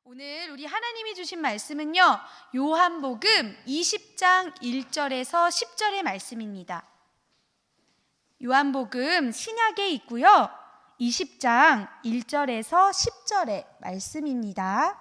오늘 우리 하나님이 주신 말씀은요, 요한복음 20장 1절에서 10절의 말씀입니다. 요한복음 신약에 있고요, 20장 1절에서 10절의 말씀입니다.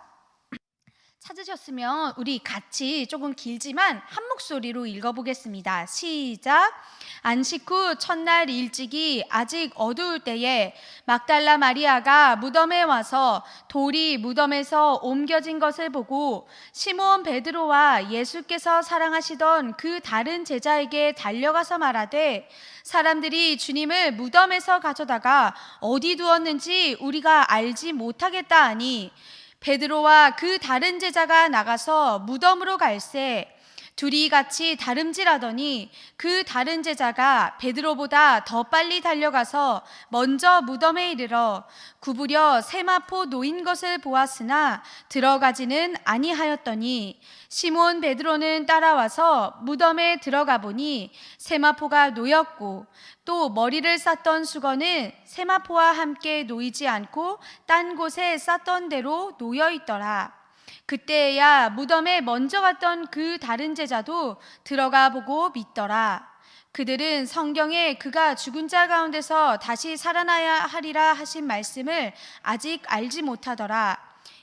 찾으셨으면 우리 같이 조금 길지만 한 목소리로 읽어보겠습니다. 시작. 안식 후 첫날 일찍이 아직 어두울 때에 막달라 마리아가 무덤에 와서 돌이 무덤에서 옮겨진 것을 보고 시몬 베드로와 예수께서 사랑하시던 그 다른 제자에게 달려가서 말하되, 사람들이 주님을 무덤에서 가져다가 어디 두었는지 우리가 알지 못하겠다 하니, 베드로와 그 다른 제자가 나가서 무덤으로 갈새 둘이 같이 다름질하더니 그 다른 제자가 베드로보다 더 빨리 달려가서 먼저 무덤에 이르러 구부려 세마포 놓인 것을 보았으나 들어가지는 아니하였더니, 시몬 베드로는 따라와서 무덤에 들어가 보니 세마포가 놓였고 또 머리를 쌌던 수건은 세마포와 함께 놓이지 않고 딴 곳에 쌌던 대로 놓여 있더라. 그때야 무덤에 먼저 갔던 그 다른 제자도 들어가 보고 믿더라. 그들은 성경에 그가 죽은 자 가운데서 다시 살아나야 하리라 하신 말씀을 아직 알지 못하더라.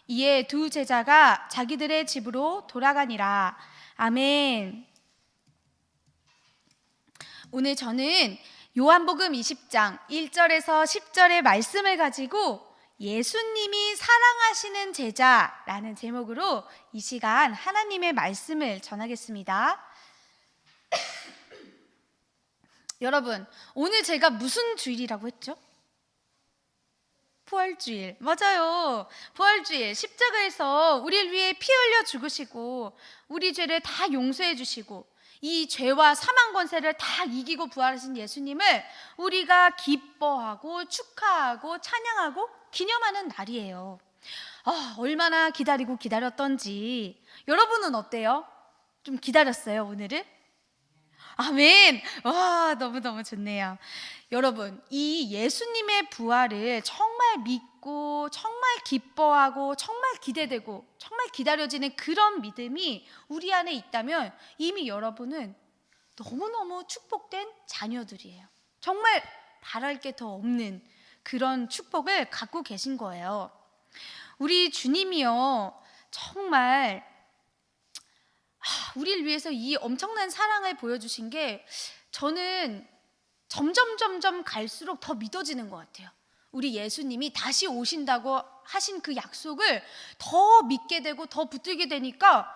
이에 두 제자가 자기들의 집으로 돌아가니라. 아멘. 오늘 저는 요한복음 20장 1절에서 10절의 말씀을 가지고 예수님이 사랑하시는 제자라는 제목으로 이 시간 하나님의 말씀을 전하겠습니다. 여러분, 오늘 제가 무슨 주일이라고 했죠? 부활주일. 맞아요. 부활주일. 십자가에서 우리를 위해 피 흘려 죽으시고 우리 죄를 다 용서해 주시고 이 죄와 사망 권세를 다 이기고 부활하신 예수님을 우리가 기뻐하고 축하하고 찬양하고 기념하는 날이에요. 얼마나 기다리고 기다렸던지. 여러분은 어때요? 좀 기다렸어요, 오늘은? 아멘. 와, 너무너무 좋네요. 여러분, 이 예수님의 부활을 정말 믿고 정말 기뻐하고 정말 기대되고 정말 기다려지는 그런 믿음이 우리 안에 있다면 이미 여러분은 너무너무 축복된 자녀들이에요. 정말 바랄 게 더 없는 그런 축복을 갖고 계신 거예요. 우리 주님이요, 정말 우리를 위해서 이 엄청난 사랑을 보여주신 게 저는 점점 갈수록 더 믿어지는 것 같아요. 우리 예수님이 다시 오신다고 하신 그 약속을 더 믿게 되고 더 붙들게 되니까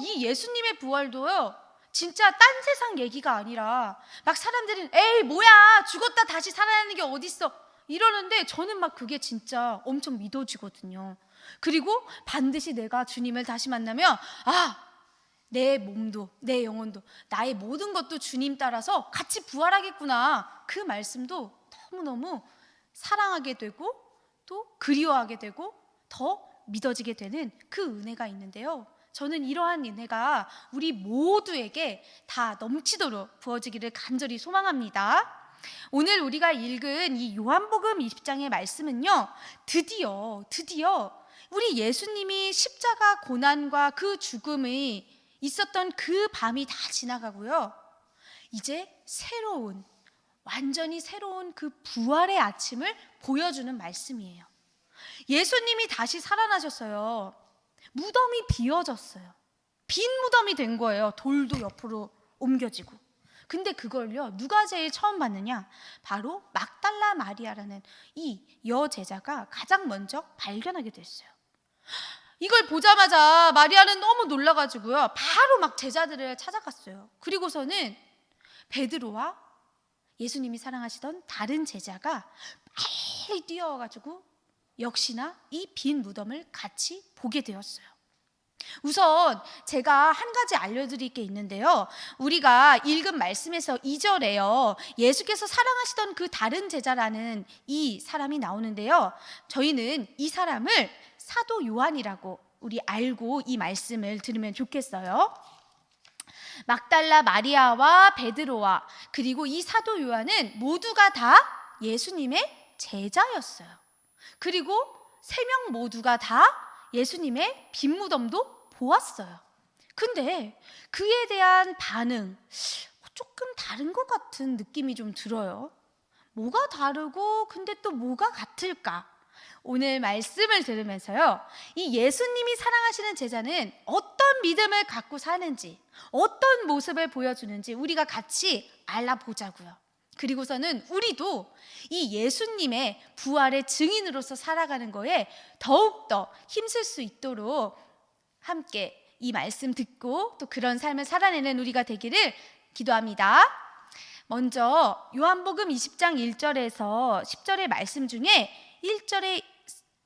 이 예수님의 부활도요, 진짜 딴 세상 얘기가 아니라 막 사람들은 에이 뭐야, 죽었다 다시 살아나는 게 어딨어 이러는데 저는 막 그게 진짜 엄청 믿어지거든요. 그리고 반드시 내가 주님을 다시 만나면 내 몸도 내 영혼도 나의 모든 것도 주님 따라서 같이 부활하겠구나, 그 말씀도 너무너무 사랑하게 되고 또 그리워하게 되고 더 믿어지게 되는 그 은혜가 있는데요, 저는 이러한 은혜가 우리 모두에게 다 넘치도록 부어지기를 간절히 소망합니다. 오늘 우리가 읽은 이 요한복음 20장의 말씀은요, 드디어 우리 예수님이 십자가 고난과 그 죽음이 있었던 그 밤이 다 지나가고요, 이제 완전히 새로운 그 부활의 아침을 보여주는 말씀이에요. 예수님이 다시 살아나셨어요. 무덤이 비어졌어요. 빈 무덤이 된 거예요. 돌도 옆으로 옮겨지고. 근데 그걸요, 누가 제일 처음 봤느냐? 바로 막달라 마리아라는 이 여제자가 가장 먼저 발견하게 됐어요. 이걸 보자마자 마리아는 너무 놀라가지고요, 바로 막 제자들을 찾아갔어요. 그리고서는 베드로와 예수님이 사랑하시던 다른 제자가 빨리 뛰어와가지고 역시나 이 빈 무덤을 같이 보게 되었어요. 우선 제가 한 가지 알려드릴 게 있는데요, 우리가 읽은 말씀에서 2절에요 예수께서 사랑하시던 그 다른 제자라는 이 사람이 나오는데요, 저희는 이 사람을 사도 요한이라고 우리 알고 이 말씀을 들으면 좋겠어요. 막달라 마리아와 베드로와 그리고 이 사도 요한은 모두가 다 예수님의 제자였어요. 그리고 3명 모두가 다 예수님의 빈 무덤도 보았어요. 근데 그에 대한 반응 조금 다른 것 같은 느낌이 좀 들어요. 뭐가 다르고 근데 또 뭐가 같을까? 오늘 말씀을 들으면서요, 이 예수님이 사랑하시는 제자는 어떤 믿음을 갖고 사는지, 어떤 모습을 보여주는지 우리가 같이 알아보자고요. 그리고서는 우리도 이 예수님의 부활의 증인으로서 살아가는 거에 더욱더 힘쓸 수 있도록 함께 이 말씀 듣고 또 그런 삶을 살아내는 우리가 되기를 기도합니다. 먼저 요한복음 20장 1절에서 10절의 말씀 중에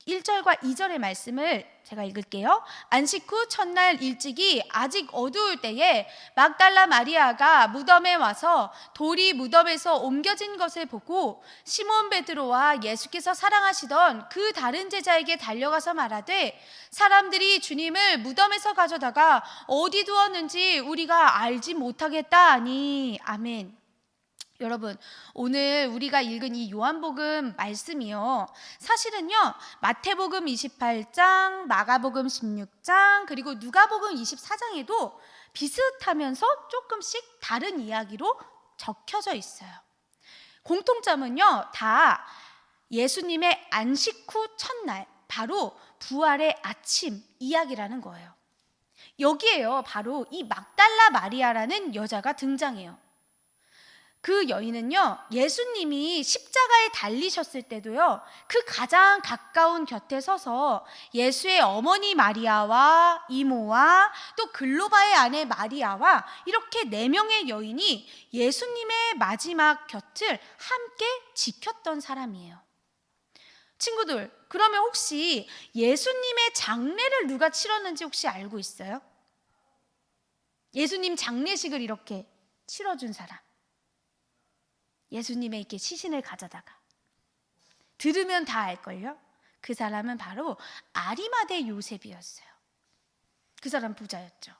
1절과 2절의 말씀을 제가 읽을게요. 안식 후 첫날 일찍이 아직 어두울 때에 막달라 마리아가 무덤에 와서 돌이 무덤에서 옮겨진 것을 보고 시몬 베드로와 예수께서 사랑하시던 그 다른 제자에게 달려가서 말하되 사람들이 주님을 무덤에서 가져다가 어디 두었는지 우리가 알지 못하겠다 하니. 아멘. 여러분, 오늘 우리가 읽은 이 요한복음 말씀이요, 사실은요 마태복음 28장, 마가복음 16장, 그리고 누가복음 24장에도 비슷하면서 조금씩 다른 이야기로 적혀져 있어요. 공통점은요 다 예수님의 안식 후 첫날, 바로 부활의 아침 이야기라는 거예요. 여기에요 바로 이 막달라 마리아라는 여자가 등장해요. 그 여인은요 예수님이 십자가에 달리셨을 때도요 그 가장 가까운 곁에 서서 예수의 어머니 마리아와 이모와 또 글로바의 아내 마리아와 이렇게 4명의 여인이 예수님의 마지막 곁을 함께 지켰던 사람이에요. 친구들, 그러면 혹시 예수님의 장례를 누가 치렀는지 혹시 알고 있어요? 예수님 장례식을 이렇게 치러준 사람, 예수님의 이렇게 시신을 가져다가, 들으면 다 알걸요? 그 사람은 바로 아리마대 요셉이었어요. 그 사람 부자였죠.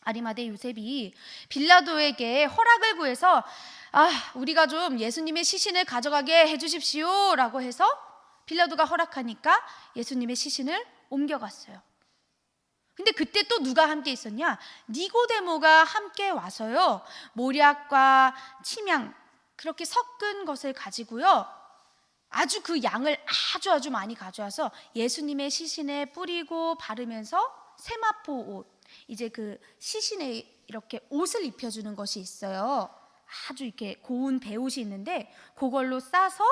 아리마대 요셉이 빌라도에게 허락을 구해서 우리가 좀 예수님의 시신을 가져가게 해주십시오 라고 해서 빌라도가 허락하니까 예수님의 시신을 옮겨갔어요. 근데 그때 또 누가 함께 있었냐? 니고데모가 함께 와서요 모략과 침향, 그렇게 섞은 것을 가지고요 아주 그 양을 아주 많이 가져와서 예수님의 시신에 뿌리고 바르면서 세마포 옷, 이제 그 시신에 이렇게 옷을 입혀주는 것이 있어요. 아주 이렇게 고운 배옷이 있는데 그걸로 싸서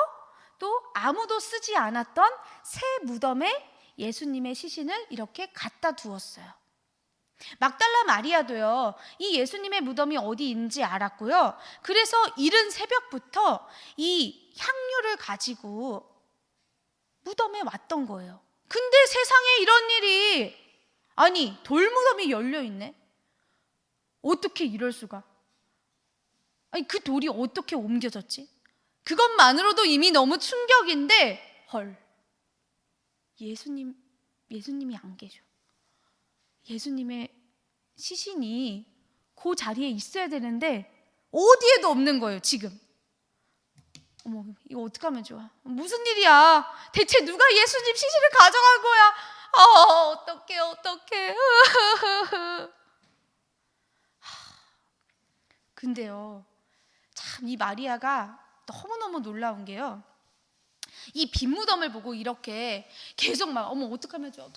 또 아무도 쓰지 않았던 새 무덤에 예수님의 시신을 이렇게 갖다 두었어요. 막달라 마리아도요 이 예수님의 무덤이 어디 있는지 알았고요, 그래서 이른 새벽부터 이 향유를 가지고 무덤에 왔던 거예요. 근데 세상에 이런 일이, 아니 돌무덤이 열려있네? 어떻게 이럴 수가? 아니 그 돌이 어떻게 옮겨졌지? 그것만으로도 이미 너무 충격인데, 헐, 예수님이 안 계셔. 예수님의 시신이 그 자리에 있어야 되는데 어디에도 없는 거예요 지금. 어머, 이거 어떡하면 좋아? 무슨 일이야? 대체 누가 예수님 시신을 가져간 거야? 어떡해. 근데요 참 이 마리아가 너무너무 놀라운 게요, 이 빈 무덤을 보고 이렇게 계속 막 어머 어떡하면 좋아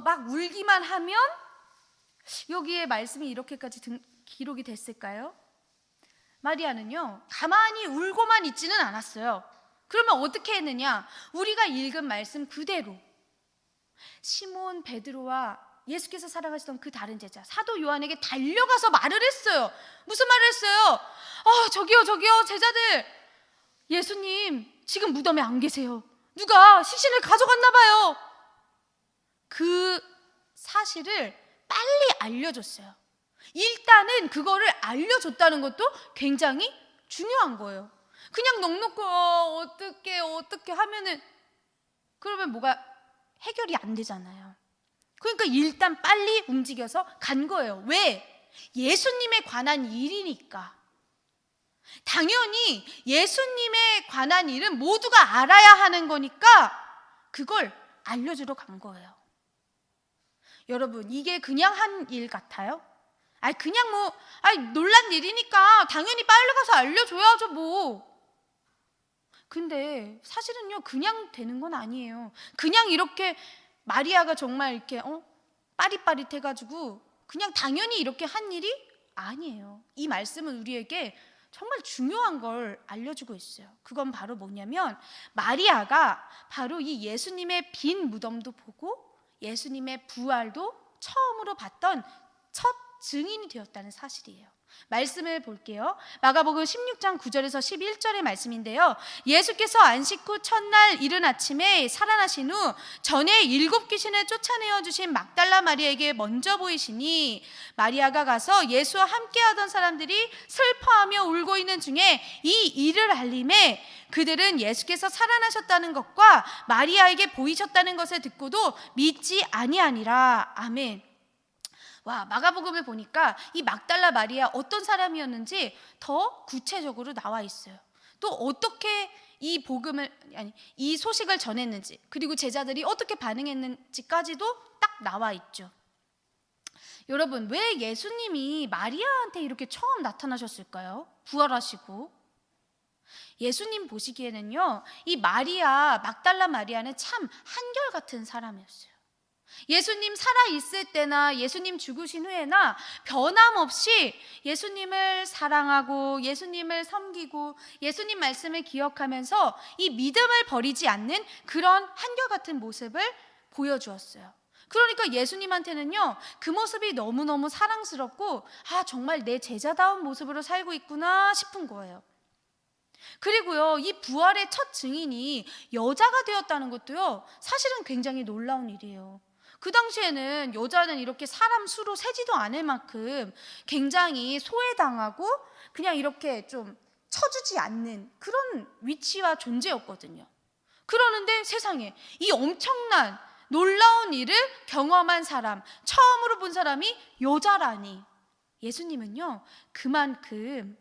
막 울기만 하면 여기에 말씀이 이렇게까지 기록이 됐을까요? 마리아는요 가만히 울고만 있지는 않았어요. 그러면 어떻게 했느냐? 우리가 읽은 말씀 그대로 시몬 베드로와 예수께서 사랑하시던 그 다른 제자 사도 요한에게 달려가서 말을 했어요. 무슨 말을 했어요? 저기요 제자들, 예수님 지금 무덤에 안 계세요. 누가 시신을 가져갔나 봐요. 그 사실을 빨리 알려줬어요. 일단은 그거를 알려줬다는 것도 굉장히 중요한 거예요. 그냥 넋놓고 어떻게 하면은 그러면 뭐가 해결이 안 되잖아요. 그러니까 일단 빨리 움직여서 간 거예요. 왜? 예수님에 관한 일이니까. 당연히 예수님에 관한 일은 모두가 알아야 하는 거니까 그걸 알려주러 간 거예요. 여러분, 이게 그냥 한 일 같아요? 그냥 놀란 일이니까 당연히 빨리 가서 알려줘야죠 뭐. 근데 사실은요, 그냥 되는 건 아니에요. 그냥 이렇게 마리아가 정말 이렇게 빠릿빠릿해가지고 그냥 당연히 이렇게 한 일이 아니에요. 이 말씀은 우리에게 정말 중요한 걸 알려주고 있어요. 그건 바로 뭐냐면, 마리아가 바로 이 예수님의 빈 무덤도 보고 예수님의 부활도 처음으로 봤던 첫 증인이 되었다는 사실이에요. 말씀을 볼게요. 마가복음 16장 9절에서 11절의 말씀인데요, 예수께서 안식 후 첫날 이른 아침에 살아나신 후 전에 7 귀신을 쫓아내어 주신 막달라 마리아에게 먼저 보이시니, 마리아가 가서 예수와 함께하던 사람들이 슬퍼하며 울고 있는 중에 이 일을 알림에 그들은 예수께서 살아나셨다는 것과 마리아에게 보이셨다는 것을 듣고도 믿지 아니하니라. 아멘. 와, 마가복음을 보니까 이 막달라 마리아 어떤 사람이었는지 더 구체적으로 나와 있어요. 또 어떻게 이 소식을 전했는지, 그리고 제자들이 어떻게 반응했는지까지도 딱 나와 있죠. 여러분, 왜 예수님이 마리아한테 이렇게 처음 나타나셨을까요? 부활하시고. 예수님 보시기에는요, 이 막달라 마리아는 참 한결같은 사람이었어요. 예수님 살아있을 때나 예수님 죽으신 후에나 변함없이 예수님을 사랑하고 예수님을 섬기고 예수님 말씀을 기억하면서 이 믿음을 버리지 않는 그런 한결같은 모습을 보여주었어요. 그러니까 예수님한테는요, 그 모습이 너무너무 사랑스럽고 정말 내 제자다운 모습으로 살고 있구나 싶은 거예요. 그리고요, 이 부활의 첫 증인이 여자가 되었다는 것도요, 사실은 굉장히 놀라운 일이에요. 그 당시에는 여자는 이렇게 사람 수로 세지도 않을 만큼 굉장히 소외당하고 그냥 이렇게 좀 쳐주지 않는 그런 위치와 존재였거든요. 그러는데 세상에 이 엄청난 놀라운 일을 경험한 사람, 처음으로 본 사람이 여자라니. 예수님은요, 그만큼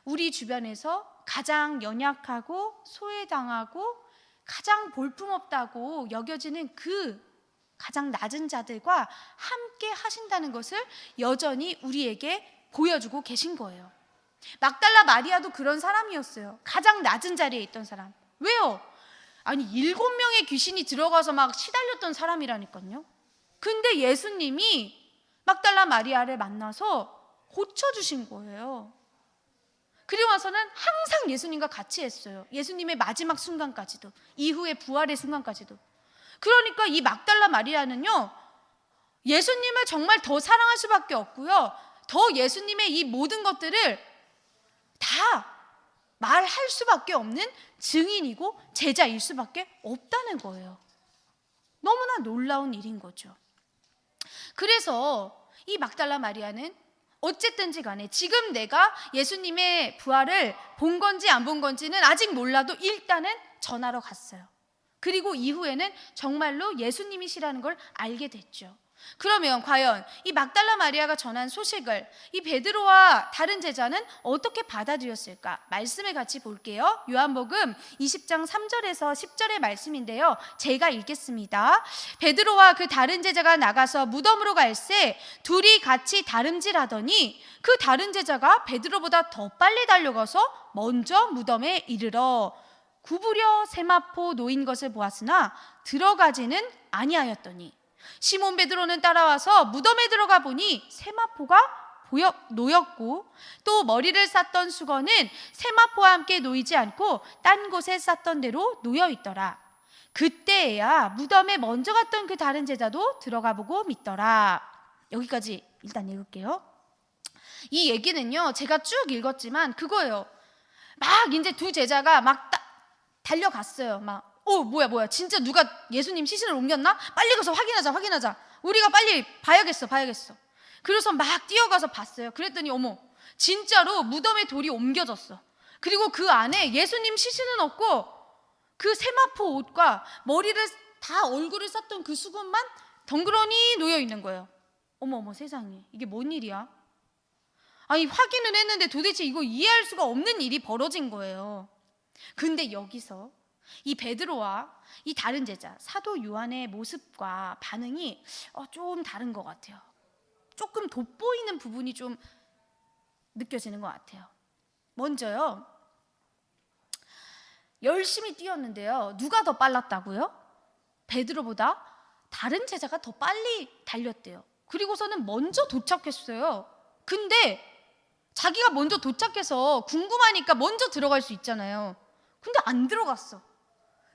우리 주변에서 가장 연약하고 소외당하고 가장 볼품없다고 여겨지는 그 가장 낮은 자들과 함께 하신다는 것을 여전히 우리에게 보여주고 계신 거예요. 막달라 마리아도 그런 사람이었어요. 가장 낮은 자리에 있던 사람. 왜요? 7명의 귀신이 들어가서 막 시달렸던 사람이라니까요. 근데 예수님이 막달라 마리아를 만나서 고쳐주신 거예요. 그리고 와서는 항상 예수님과 같이 했어요. 예수님의 마지막 순간까지도, 이후의 부활의 순간까지도. 그러니까 이 막달라 마리아는요, 예수님을 정말 더 사랑할 수밖에 없고요, 더 예수님의 이 모든 것들을 다 말할 수밖에 없는 증인이고 제자일 수밖에 없다는 거예요. 너무나 놀라운 일인 거죠. 그래서 이 막달라 마리아는 어쨌든지 간에 지금 내가 예수님의 부활을 본 건지 안 본 건지는 아직 몰라도 일단은 전하러 갔어요. 그리고 이후에는 정말로 예수님이시라는 걸 알게 됐죠. 그러면 과연 이 막달라 마리아가 전한 소식을 이 베드로와 다른 제자는 어떻게 받아들였을까? 말씀을 같이 볼게요. 요한복음 20장 3절에서 10절의 말씀인데요, 제가 읽겠습니다. 베드로와 그 다른 제자가 나가서 무덤으로 갈새 둘이 같이 다름질하더니 그 다른 제자가 베드로보다 더 빨리 달려가서 먼저 무덤에 이르러 구부려 세마포 놓인 것을 보았으나 들어가지는 아니하였더니 시몬 베드로는 따라와서 무덤에 들어가 보니 세마포가 놓였고 또 머리를 쌌던 수건은 세마포와 함께 놓이지 않고 딴 곳에 쌌던 대로 놓여 있더라. 그때야 무덤에 먼저 갔던 그 다른 제자도 들어가 보고 믿더라. 여기까지 일단 읽을게요. 이 얘기는요, 제가 쭉 읽었지만 그거예요. 막 이제 두 제자가 막 달려갔어요. 뭐야 진짜 누가 예수님 시신을 옮겼나? 빨리 가서 확인하자. 우리가 빨리 봐야겠어. 그래서 막 뛰어가서 봤어요. 그랬더니 어머, 진짜로 무덤에 돌이 옮겨졌어. 그리고 그 안에 예수님 시신은 없고 그 세마포 옷과 머리를 다 얼굴을 쌌던 그 수건만 덩그러니 놓여 있는 거예요. 어머 세상에, 이게 뭔 일이야? 확인을 했는데 도대체 이거 이해할 수가 없는 일이 벌어진 거예요. 근데 여기서 이 베드로와 이 다른 제자 사도 요한의 모습과 반응이 좀 다른 것 같아요. 조금 돋보이는 부분이 좀 느껴지는 것 같아요. 먼저요, 열심히 뛰었는데요, 누가 더 빨랐다고요? 베드로보다 다른 제자가 더 빨리 달렸대요. 그리고서는 먼저 도착했어요. 근데 자기가 먼저 도착해서 궁금하니까 먼저 들어갈 수 있잖아요. 근데 안 들어갔어.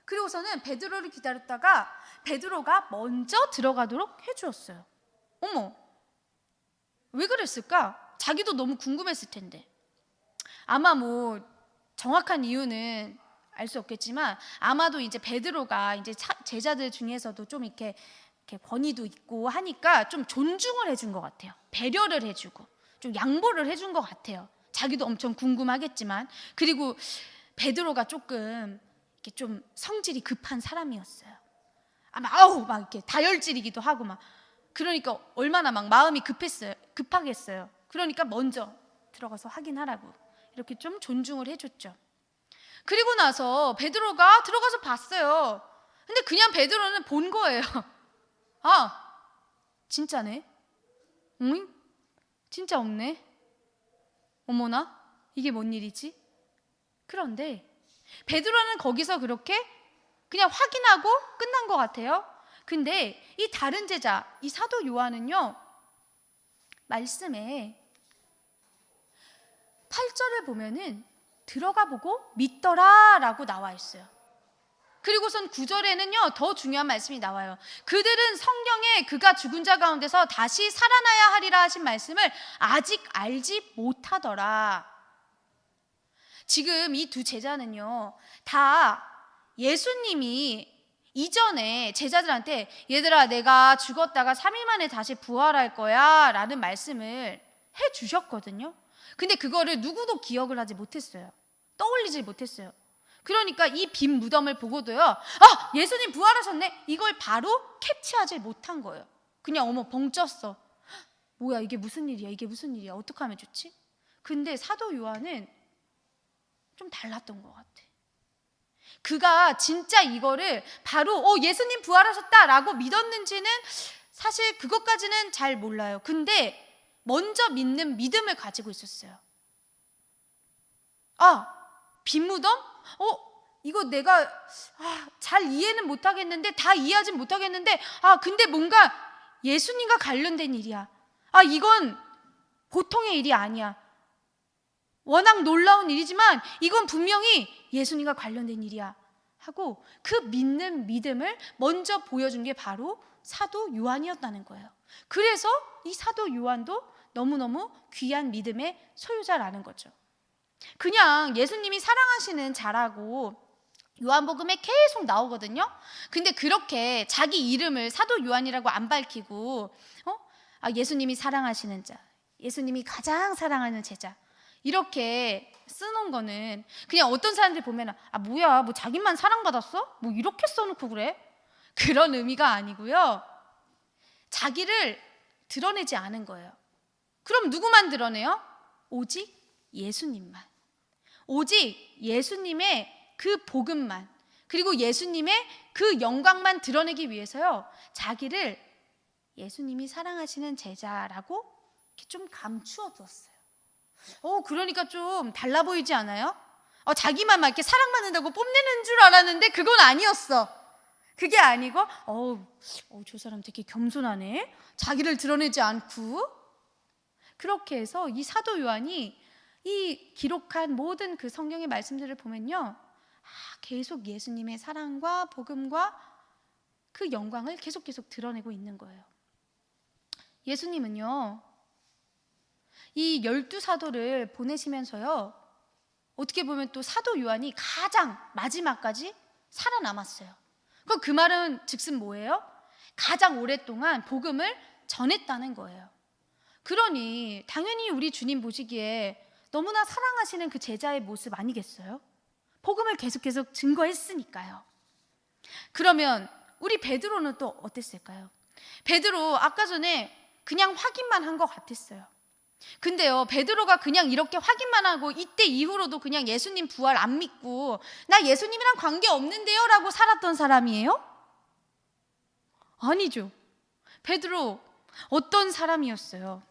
그리고서는 베드로를 기다렸다가 베드로가 먼저 들어가도록 해주었어요. 어머, 왜 그랬을까? 자기도 너무 궁금했을 텐데. 아마 뭐 정확한 이유는 알 수 없겠지만 아마도 이제 베드로가 이제 제자들 중에서도 좀 이렇게 권위도 있고 하니까 좀 존중을 해준 것 같아요. 배려를 해주고 좀 양보를 해준 것 같아요. 자기도 엄청 궁금하겠지만. 그리고 베드로가 조금 이렇게 좀 성질이 급한 사람이었어요. 아마 막 이렇게 다혈질이기도 하고 막. 그러니까 얼마나 막 마음이 급하겠어요. 그러니까 먼저 들어가서 확인하라고 이렇게 좀 존중을 해줬죠. 그리고 나서 베드로가 들어가서 봤어요. 근데 그냥 베드로는 본 거예요. 아, 진짜네. 응? 진짜 없네. 어머나, 이게 뭔 일이지? 그런데 베드로는 거기서 그렇게 그냥 확인하고 끝난 것 같아요. 근데 이 다른 제자, 이 사도 요한은요, 말씀에 8절을 보면은 들어가 보고 믿더라 라고 나와 있어요. 그리고선 9절에는요, 더 중요한 말씀이 나와요. 그들은 성경에 그가 죽은 자 가운데서 다시 살아나야 하리라 하신 말씀을 아직 알지 못하더라. 지금 이 두 제자는요, 다 예수님이 이전에 제자들한테 얘들아, 내가 죽었다가 3일 만에 다시 부활할 거야 라는 말씀을 해 주셨거든요. 근데 그거를 누구도 기억을 하지 못했어요. 떠올리지 못했어요. 그러니까 이 빈 무덤을 보고도요, 예수님 부활하셨네, 이걸 바로 캐치하지 못한 거예요. 그냥 어머 벙쪘어. 뭐야, 이게 무슨 일이야, 이게 무슨 일이야, 어떻게 하면 좋지? 근데 사도 요한은 좀 달랐던 것 같아. 그가 진짜 이거를 바로 예수님 부활하셨다라고 믿었는지는 사실 그것까지는 잘 몰라요. 근데 먼저 믿는 믿음을 가지고 있었어요. 빈 무덤? 이거 내가 잘 이해는 못하겠는데, 다 이해하진 못하겠는데, 근데 뭔가 예수님과 관련된 일이야. 이건 보통의 일이 아니야. 워낙 놀라운 일이지만 이건 분명히 예수님과 관련된 일이야 하고 그 믿는 믿음을 먼저 보여준 게 바로 사도 요한이었다는 거예요. 그래서 이 사도 요한도 너무너무 귀한 믿음의 소유자라는 거죠. 그냥 예수님이 사랑하시는 자라고 요한복음에 계속 나오거든요. 근데 그렇게 자기 이름을 사도 요한이라고 안 밝히고 예수님이 사랑하시는 자, 예수님이 가장 사랑하는 제자, 이렇게 쓰는 거는 그냥 어떤 사람들 보면 뭐야, 뭐 자기만 사랑받았어? 뭐 이렇게 써놓고 그래? 그런 의미가 아니고요, 자기를 드러내지 않은 거예요. 그럼 누구만 드러내요? 오직 예수님만. 오직 예수님의 그 복음만, 그리고 예수님의 그 영광만 드러내기 위해서요, 자기를 예수님이 사랑하시는 제자라고 이렇게 좀 감추어 두었어요. 그러니까 좀 달라 보이지 않아요? 자기만 막 이렇게 사랑받는다고 뽐내는 줄 알았는데 그건 아니었어. 그게 아니고 저 사람 되게 겸손하네, 자기를 드러내지 않고. 그렇게 해서 이 사도 요한이 이 기록한 모든 그 성경의 말씀들을 보면요, 계속 예수님의 사랑과 복음과 그 영광을 계속 드러내고 있는 거예요. 예수님은요, 이 12사도를 보내시면서요, 어떻게 보면 또 사도 요한이 가장 마지막까지 살아남았어요. 그 말은 즉슨 뭐예요? 가장 오랫동안 복음을 전했다는 거예요. 그러니 당연히 우리 주님 보시기에 너무나 사랑하시는 그 제자의 모습 아니겠어요? 복음을 계속 증거했으니까요. 그러면 우리 베드로는 또 어땠을까요? 베드로 아까 전에 그냥 확인만 한 것 같았어요. 근데요, 베드로가 그냥 이렇게 확인만 하고 이때 이후로도 그냥 예수님 부활 안 믿고 나 예수님이랑 관계 없는데요 라고 살았던 사람이에요? 아니죠. 베드로 어떤 사람이었어요?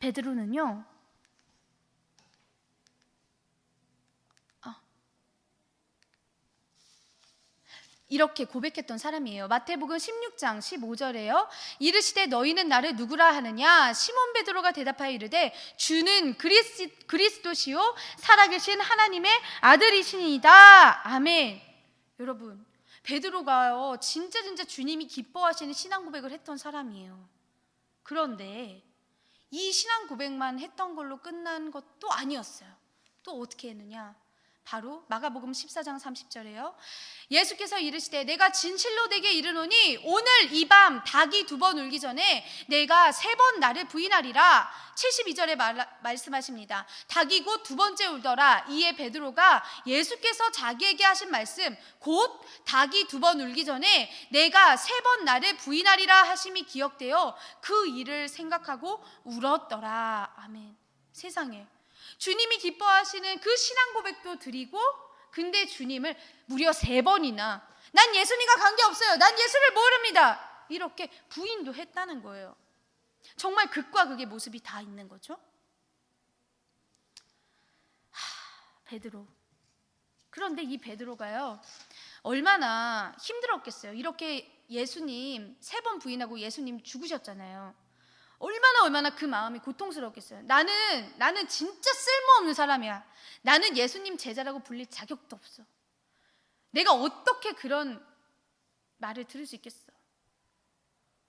베드로는요, 이렇게 고백했던 사람이에요. 마태복음 16장 15절에요. 이르시되 너희는 나를 누구라 하느냐? 시몬 베드로가 대답하여 이르되 주는 그리스도시요 살아계신 하나님의 아들이시니이다. 아멘. 여러분, 베드로가요 진짜 주님이 기뻐하시는 신앙 고백을 했던 사람이에요. 그런데 이 신앙 고백만 했던 걸로 끝난 것도 아니었어요. 또 어떻게 했느냐? 바로 마가복음 14장 30절에요. 예수께서 이르시되 내가 진실로 내게 이르노니 오늘 이 밤 닭이 2번 울기 전에 내가 3번 나를 부인하리라. 72절에 말씀하십니다. 닭이 곧 2번째 울더라. 이에 베드로가 예수께서 자기에게 하신 말씀 곧 닭이 2번 울기 전에 내가 3번 나를 부인하리라 하심이 기억되어 그 일을 생각하고 울었더라. 아멘. 세상에 주님이 기뻐하시는 그 신앙 고백도 드리고, 근데 주님을 무려 3번이나 난 예수님과 관계없어요, 난 예수를 모릅니다, 이렇게 부인도 했다는 거예요. 정말 극과 극의 모습이 다 있는 거죠. 베드로. 그런데 이 베드로가요 얼마나 힘들었겠어요. 이렇게 예수님 3번 부인하고 예수님 죽으셨잖아요. 얼마나 그 마음이 고통스럽겠어요. 나는 진짜 쓸모없는 사람이야. 나는 예수님 제자라고 불릴 자격도 없어. 내가 어떻게 그런 말을 들을 수 있겠어.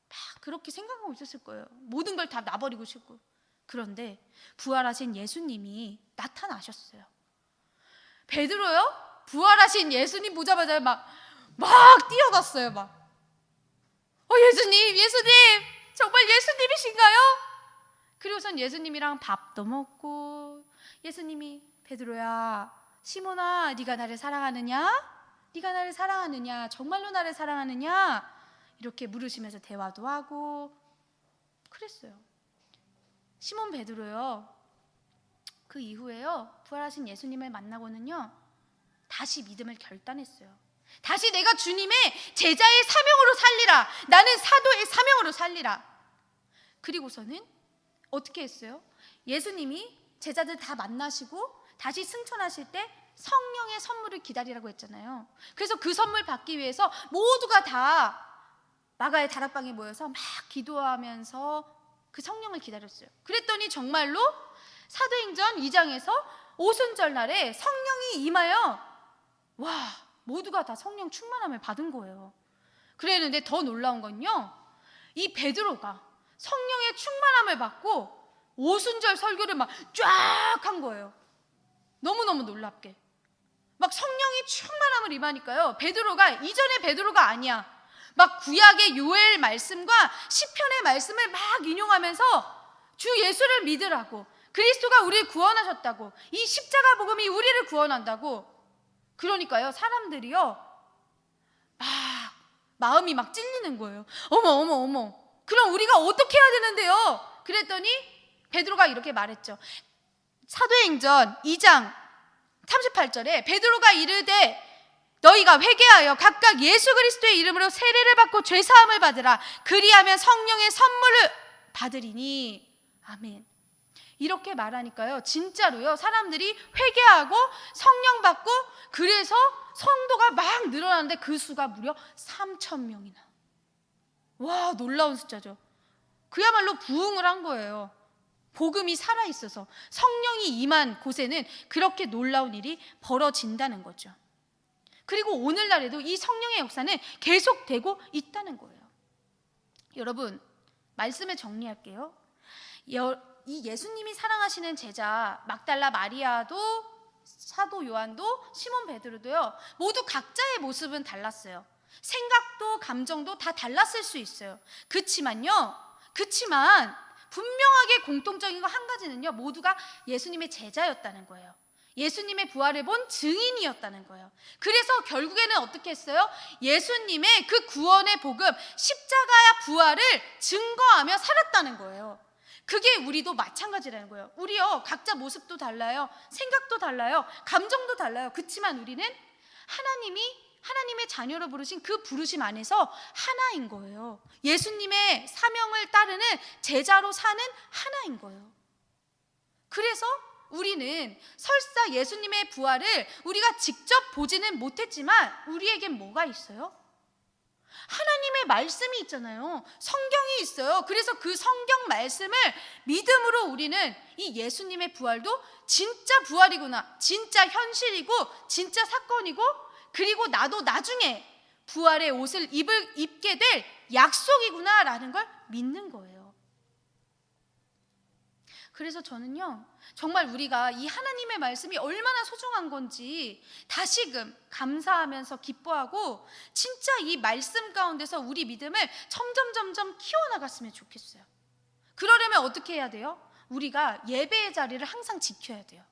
막 그렇게 생각하고 있었을 거예요. 모든 걸 다 놔버리고 싶고. 그런데 부활하신 예수님이 나타나셨어요. 베드로요? 부활하신 예수님 보자마자 막 뛰어갔어요. 예수님 정말 예수님이신가요? 그리고선 예수님이랑 밥도 먹고, 예수님이 베드로야, 시몬아, 네가 나를 사랑하느냐? 네가 나를 사랑하느냐? 정말로 나를 사랑하느냐? 이렇게 물으시면서 대화도 하고 그랬어요. 시몬 베드로요, 그 이후에요 부활하신 예수님을 만나고는요 다시 믿음을 결단했어요. 다시 내가 주님의 제자의 사명으로 살리라. 나는 사도의 사명으로 살리라. 그리고서는 어떻게 했어요? 예수님이 제자들 다 만나시고 다시 승천하실 때 성령의 선물을 기다리라고 했잖아요. 그래서 그 선물 받기 위해서 모두가 다 마가의 다락방에 모여서 막 기도하면서 그 성령을 기다렸어요. 그랬더니 정말로 사도행전 2장에서 오순절 날에 성령이 임하여 모두가 다 성령 충만함을 받은 거예요. 그랬는데 더 놀라운 건요, 이 베드로가 성령의 충만함을 받고 오순절 설교를 쫙 한 거예요. 너무너무 놀랍게. 성령이 충만함을 임하니까요, 베드로가 이전의 베드로가 아니야. 구약의 요엘 말씀과 시편의 말씀을 인용하면서 주 예수를 믿으라고, 그리스도가 우리를 구원하셨다고, 이 십자가 복음이 우리를 구원한다고. 그러니까요 사람들이요 마음이 찔리는 거예요. 어머 그럼 우리가 어떻게 해야 되는데요? 그랬더니 베드로가 이렇게 말했죠. 사도행전 2장 38절에 베드로가 이르되 너희가 회개하여 각각 예수 그리스도의 이름으로 세례를 받고 죄사함을 받으라. 그리하면 성령의 선물을 받으리니. 아멘. 이렇게 말하니까요 진짜로요 사람들이 회개하고 성령 받고, 그래서 성도가 막 늘어나는데 그 수가 무려 3,000명이나. 놀라운 숫자죠. 그야말로 부흥을 한 거예요. 복음이 살아있어서 성령이 임한 곳에는 그렇게 놀라운 일이 벌어진다는 거죠. 그리고 오늘날에도 이 성령의 역사는 계속되고 있다는 거예요. 여러분, 말씀을 정리할게요. 이 예수님이 사랑하시는 제자 막달라 마리아도, 사도 요한도, 시몬 베드로도요 모두 각자의 모습은 달랐어요. 생각도 감정도 다 달랐을 수 있어요. 그치만 분명하게 공통적인 거 한 가지는요, 모두가 예수님의 제자였다는 거예요. 예수님의 부활을 본 증인이었다는 거예요. 그래서 결국에는 어떻게 했어요? 예수님의 그 구원의 복음, 십자가의 부활을 증거하며 살았다는 거예요. 그게 우리도 마찬가지라는 거예요. 우리요, 각자 모습도 달라요. 생각도 달라요. 감정도 달라요. 그렇지만 우리는 하나님의 자녀로 부르신 그 부르심 안에서 하나인 거예요. 예수님의 사명을 따르는 제자로 사는 하나인 거예요. 그래서 우리는 설사 예수님의 부활을 우리가 직접 보지는 못했지만 우리에겐 뭐가 있어요? 하나님의 말씀이 있잖아요. 성경이 있어요. 그래서 그 성경 말씀을 믿음으로 우리는 이 예수님의 부활도 진짜 부활이구나, 진짜 현실이고 진짜 사건이고, 그리고 나도 나중에 부활의 옷을 입게 될 약속이구나 라는 걸 믿는 거예요. 그래서 저는요, 정말 우리가 이 하나님의 말씀이 얼마나 소중한 건지 다시금 감사하면서 기뻐하고, 진짜 이 말씀 가운데서 우리 믿음을 점점 키워나갔으면 좋겠어요. 그러려면 어떻게 해야 돼요? 우리가 예배의 자리를 항상 지켜야 돼요.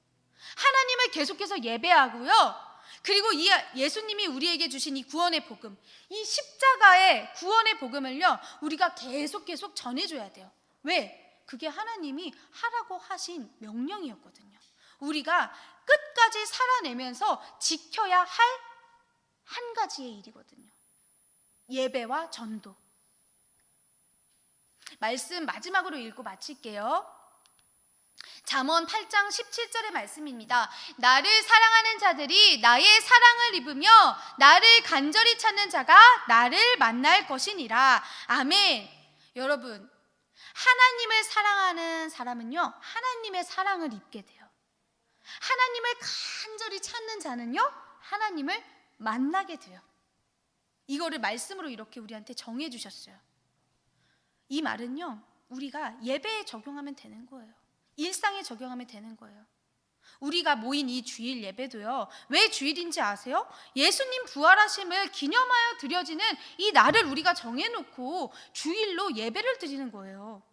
하나님을 계속해서 예배하고요, 그리고 이 예수님이 우리에게 주신 이 구원의 복음, 이 십자가의 구원의 복음을요, 우리가 계속 전해줘야 돼요. 왜? 그게 하나님이 하라고 하신 명령이었거든요. 우리가 끝까지 살아내면서 지켜야 할 한 가지의 일이거든요. 예배와 전도. 말씀 마지막으로 읽고 마칠게요. 잠언 8장 17절의 말씀입니다. 나를 사랑하는 자들이 나의 사랑을 입으며 나를 간절히 찾는 자가 나를 만날 것이니라. 아멘. 여러분, 하나님을 사랑하는 사람은요, 하나님의 사랑을 입게 돼요. 하나님을 간절히 찾는 자는요, 하나님을 만나게 돼요. 이거를 말씀으로 이렇게 우리한테 정해 주셨어요. 이 말은요, 우리가 예배에 적용하면 되는 거예요. 일상에 적용하면 되는 거예요. 우리가 모인 이 주일 예배도요, 왜 주일인지 아세요? 예수님 부활하심을 기념하여 드려지는 이 날을 우리가 정해놓고 주일로 예배를 드리는 거예요.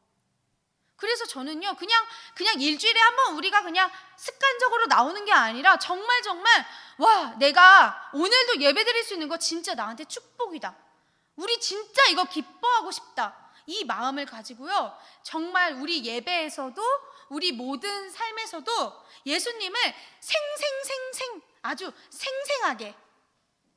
그래서 저는요, 그냥 일주일에 한 번 우리가 그냥 습관적으로 나오는 게 아니라 정말 와, 내가 오늘도 예배 드릴 수 있는 거 진짜 나한테 축복이다, 우리 진짜 이거 기뻐하고 싶다, 이 마음을 가지고요, 정말 우리 예배에서도 우리 모든 삶에서도 예수님을 아주 생생하게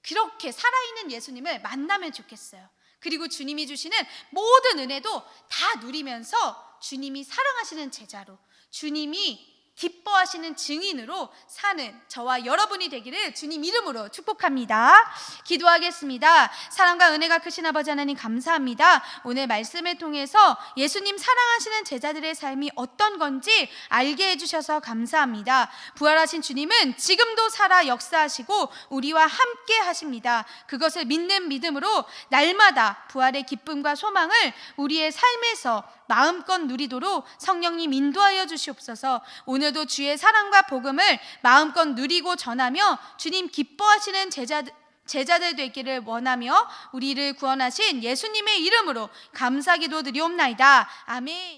그렇게 살아있는 예수님을 만나면 좋겠어요. 그리고 주님이 주시는 모든 은혜도 다 누리면서 주님이 사랑하시는 제자로, 주님이 기뻐하시는 증인으로 사는 저와 여러분이 되기를 주님 이름으로 축복합니다. 기도하겠습니다. 사랑과 은혜가 크신 아버지 하나님, 감사합니다. 오늘 말씀을 통해서 예수님 사랑하시는 제자들의 삶이 어떤 건지 알게 해주셔서 감사합니다. 부활하신 주님은 지금도 살아 역사하시고 우리와 함께 하십니다. 그것을 믿는 믿음으로 날마다 부활의 기쁨과 소망을 우리의 삶에서 마음껏 누리도록 성령님 인도하여 주시옵소서. 오늘도 주의 사랑과 복음을 마음껏 누리고 전하며 주님 기뻐하시는 제자들 되기를 원하며 우리를 구원하신 예수님의 이름으로 감사기도 드리옵나이다. 아멘.